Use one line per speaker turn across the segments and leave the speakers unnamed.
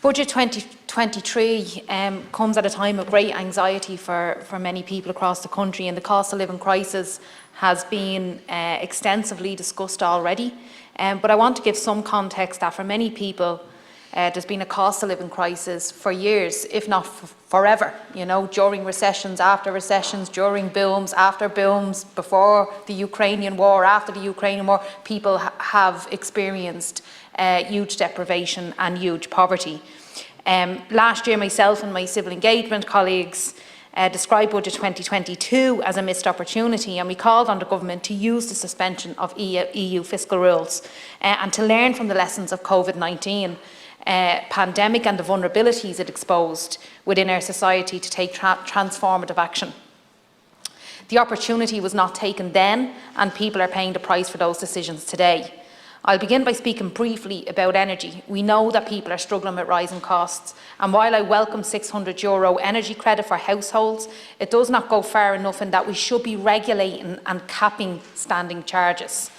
Budget 2023 comes at a time of great anxiety for many people across the country, and the cost of living crisis has been extensively discussed already. But I want to give some context that for many people, there's been a cost of living crisis for years, if not forever, you know, during recessions, after recessions, during booms, after booms, before the Ukrainian war, after the Ukrainian war, people have experienced huge deprivation and huge poverty. Last year, myself and my civil engagement colleagues described Budget 2022 as a missed opportunity, and we called on the government to use the suspension of EU fiscal rules and to learn from the lessons of COVID-19 pandemic and the vulnerabilities it exposed within our society to take transformative action. The opportunity was not taken then, and people are paying the price for those decisions today. I'll begin by speaking briefly about energy. We know that people are struggling with rising costs, and while I welcome €600 energy credit for households, it does not go far enough in that we should be regulating and capping standing charges.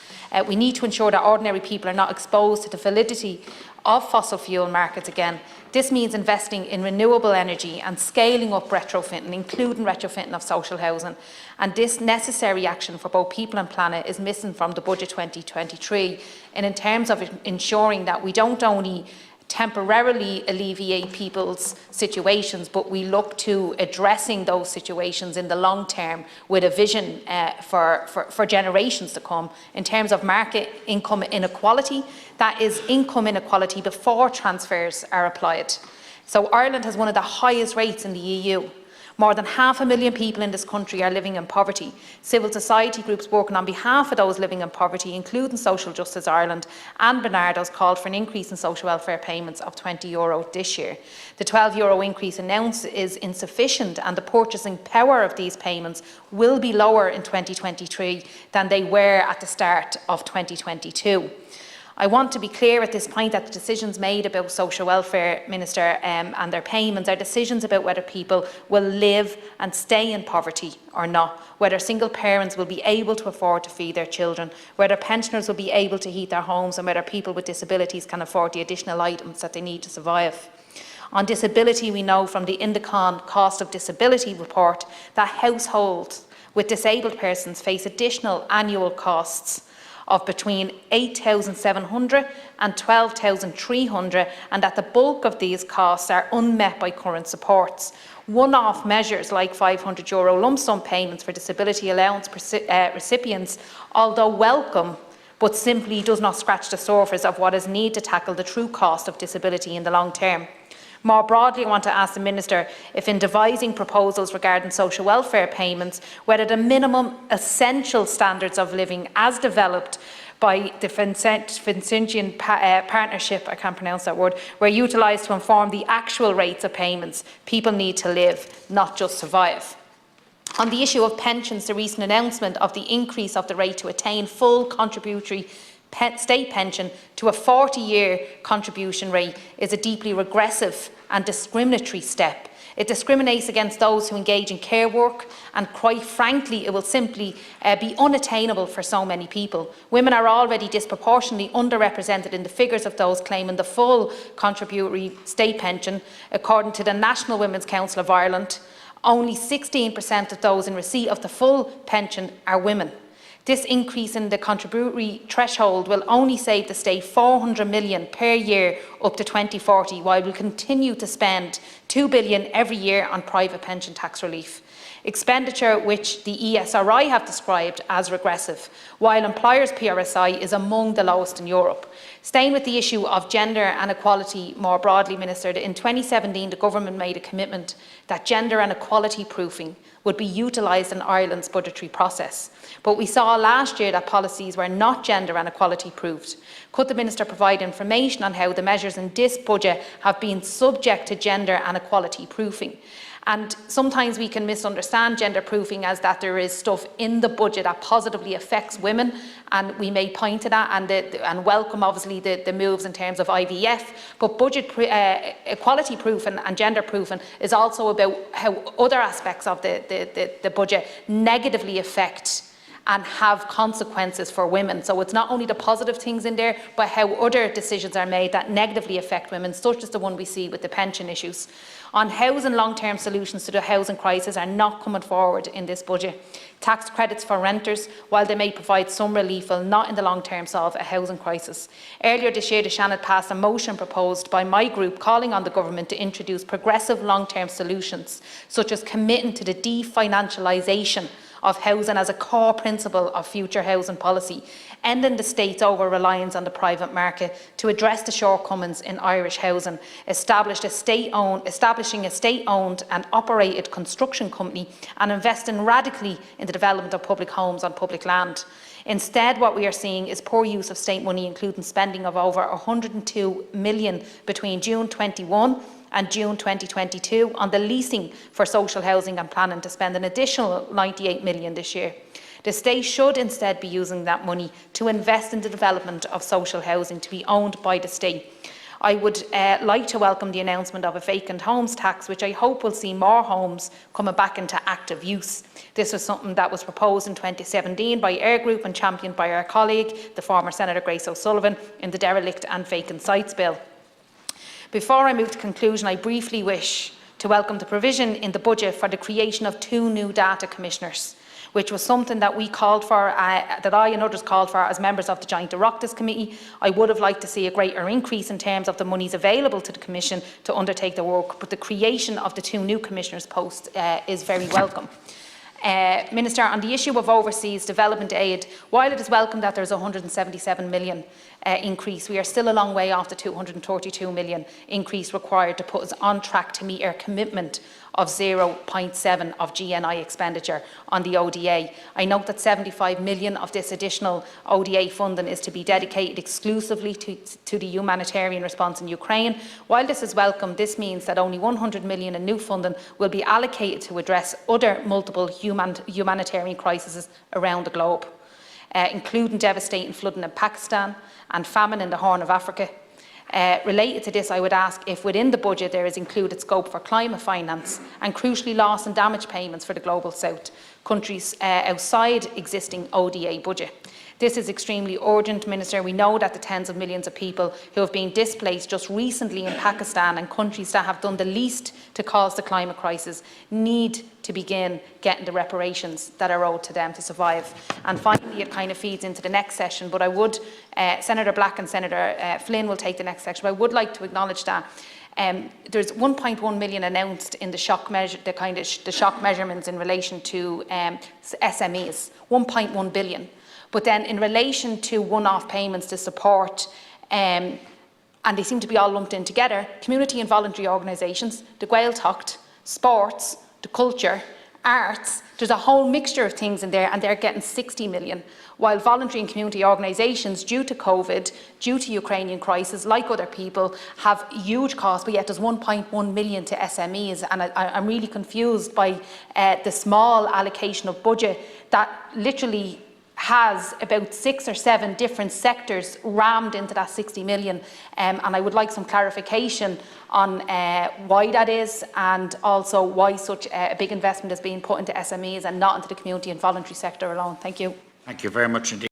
We need to ensure that ordinary people are not exposed to the validity of fossil fuel markets again. This means investing in renewable energy and scaling up retrofitting, including retrofitting of social housing. And this necessary action for both people and planet is missing from the Budget 2023, and in terms of ensuring that we don't only temporarily alleviate people's situations, but we look to addressing those situations in the long term with a vision for generations to come. In terms of market income inequality, that is income inequality before transfers are applied. So Ireland has one of the highest rates in the EU. More than 500,000 people in this country are living in poverty. Civil society groups working on behalf of those living in poverty, including Social Justice Ireland and Bernardo's, called for an increase in social welfare payments of €20 this year. The €12 increase announced is insufficient, and the purchasing power of these payments will be lower in 2023 than they were at the start of 2022. I want to be clear at this point that the decisions made about social welfare, Minister, and their payments are decisions about whether people will live and stay in poverty or not, whether single parents will be able to afford to feed their children, whether pensioners will be able to heat their homes, and whether people with disabilities can afford the additional items that they need to survive. On disability, we know from the Indicon Cost of Disability report that households with disabled persons face additional annual costs of between €8,700 and €12,300, and that the bulk of these costs are unmet by current supports. One-off measures like €500 lump sum payments for disability allowance recipients, although welcome, but simply does not scratch the surface of what is needed to tackle the true cost of disability in the long term. More broadly, I want to ask the Minister if, in devising proposals regarding social welfare payments, whether the minimum essential standards of living as developed by the Vincentian Partnership, I can't pronounce that word, were utilised to inform the actual rates of payments people need to live, not just survive. On the issue of pensions, the recent announcement of the increase of the rate to attain full contributory state pension to a 40-year contribution rate is a deeply regressive and discriminatory step. It discriminates against those who engage in care work, and quite frankly, it will simply be unattainable for so many people. Women are already disproportionately underrepresented in the figures of those claiming the full contributory state pension. According to the National Women's Council of Ireland, only 16% of those in receipt of the full pension are women. This increase in the contributory threshold will only save the state €400 million per year up to 2040, while we continue to spend €2 billion every year on private pension tax relief. Expenditure which the ESRI have described as regressive, while employers' PRSI is among the lowest in Europe. Staying with the issue of gender and equality more broadly, Minister, in 2017 the government made a commitment that gender and equality proofing would be utilised in Ireland's budgetary process. But we saw last year that policies were not gender and equality proofed. Could the Minister provide information on how the measures in this budget have been subject to gender and equality proofing? And sometimes we can misunderstand gender proofing as that there is stuff in the budget that positively affects women, and we may point to that and welcome obviously the moves in terms of IVF, but budget equality proofing and gender proofing is also about how other aspects of the budget negatively affect and have consequences for women. So it's not only the positive things in there, but how other decisions are made that negatively affect women, such as the one we see with the pension issues. On housing, long-term solutions to the housing crisis are not coming forward in this budget. Tax credits for renters, while they may provide some relief, will not in the long term solve a housing crisis. Earlier this year, the Shannon passed a motion proposed by my group calling on the government to introduce progressive long-term solutions, such as committing to the definancialisation of housing as a core principle of future housing policy, ending the state's over-reliance on the private market to address the shortcomings in Irish housing, establishing a state-owned and operated construction company, and investing radically in the development of public homes on public land. Instead, what we are seeing is poor use of state money, including spending of over 102 million between June 21 and June 2022 on the leasing for social housing and planning, to spend an additional 98 million this year. The state should instead be using that money to invest in the development of social housing to be owned by the state. I would like to welcome the announcement of a vacant homes tax, which I hope will see more homes coming back into active use. This was something that was proposed in 2017 by our group and championed by our colleague, the former Senator Grace O'Sullivan, in the Derelict and Vacant Sites Bill. Before I move to conclusion, I briefly wish to welcome the provision in the budget for the creation of 2 new data commissioners, which was something that we called for, that I and others called for as members of the Joint Oireachtas Committee. I would have liked to see a greater increase in terms of the monies available to the Commission to undertake the work, but the creation of the 2 new commissioners' posts is very welcome. Minister, on the issue of overseas development aid, while it is welcome that there is a 177 million increase, we are still a long way off the 232 million increase required to put us on track to meet our commitment of 0.7 of GNI expenditure on the ODA. I note that 75 million of this additional ODA funding is to be dedicated exclusively to the humanitarian response in Ukraine. While this is welcome, this means that only 100 million in new funding will be allocated to address other multiple humanitarian crises around the globe, including devastating flooding in Pakistan and famine in the Horn of Africa. Related to this, I would ask if within the budget there is included scope for climate finance and, crucially, loss and damage payments for the Global South, countries outside existing ODA budget. This is extremely urgent, Minister. We know that the tens of millions of people who have been displaced just recently in Pakistan and countries that have done the least to cause the climate crisis need to begin getting the reparations that are owed to them to survive. And finally, it kind of feeds into the next session, but I would, Senator Black and Senator Flynn will take the next section, but I would like to acknowledge that there's 1.1 million announced in the shock measurements in relation to SMEs, 1.1 billion. But then in relation to one-off payments to support, and they seem to be all lumped in together, community and voluntary organisations, the Gaeltacht, sports, the culture, arts, there's a whole mixture of things in there, and they're getting 60 million. While voluntary and community organisations, due to COVID, due to Ukrainian crisis, like other people, have huge costs, but yet there's 1.1 million to SMEs. And I'm really confused by the small allocation of budget that literally has about 6 or 7 different sectors rammed into that 60 million. And I would like some clarification on why that is, and also why such a big investment is being put into SMEs and not into the community and voluntary sector alone. Thank you.
Thank you very much indeed.